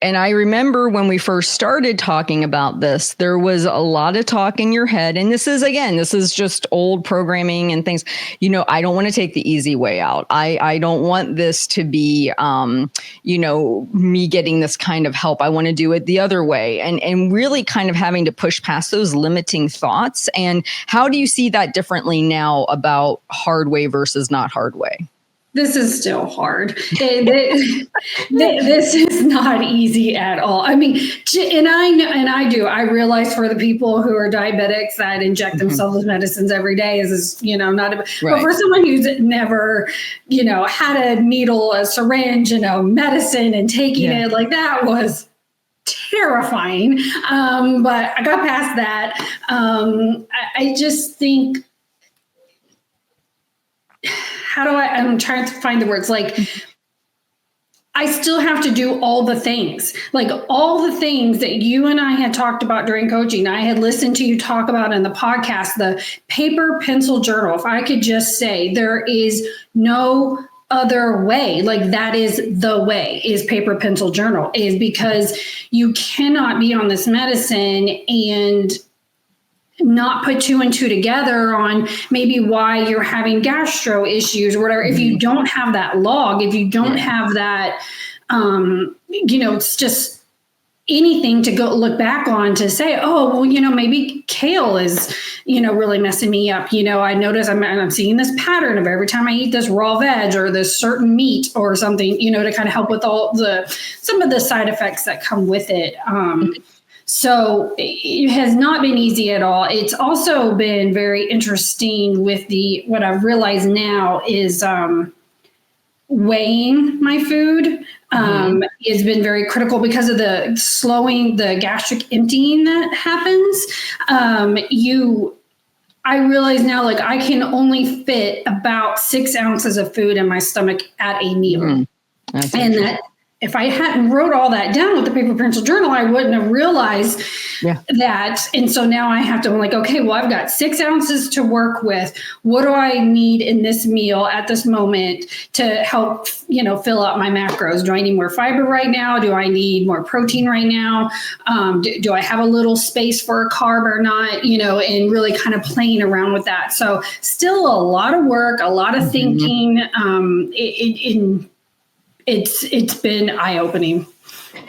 And I remember when we first started talking about this, there was a lot of talk in your head. And this is just old programming and things. I don't want to take the easy way out. I don't want this to be, me getting this kind of help. I want to do it the other way, and really kind of having to push past those limiting thoughts. And how do you see that differently now about hard way versus not hard way? This is still hard. This is not easy at all. I mean, I realize for the people who are diabetics that inject themselves with medicines every day is not, right. But for someone who's never, had a needle, a syringe, medicine and taking it, like that was terrifying. But I got past that. I just think, I'm trying to find the words. Like, I still have to do all the things, like all the things that you and I had talked about during coaching. I had listened to you talk about in the podcast, the paper pencil journal. If I could just say there is no other way, like that is the way, is paper pencil journal, is because you cannot be on this medicine and not put two and two together on maybe why you're having gastro issues or whatever. If you don't have that log, if you don't have that, it's just anything to go look back on to say, oh, well, maybe kale is, really messing me up. I notice I'm seeing this pattern of every time I eat this raw veg or this certain meat or something, to kind of help with some of the side effects that come with it. So it has not been easy at all. It's also been very interesting with what I've realized now is weighing my food has been very critical because of the slowing the gastric emptying that happens. I realize now, like, I can only fit about 6 ounces of food in my stomach at a meal. And that, if I hadn't wrote all that down with the paper pencil journal, I wouldn't have realized that. And so now I have to, I'm like, okay, well, I've got 6 ounces to work with. What do I need in this meal at this moment to help, fill out my macros? Do I need more fiber right now? Do I need more protein right now? Do I have a little space for a carb or not? And really kind of playing around with that. So still a lot of work, a lot of thinking. It's been eye-opening.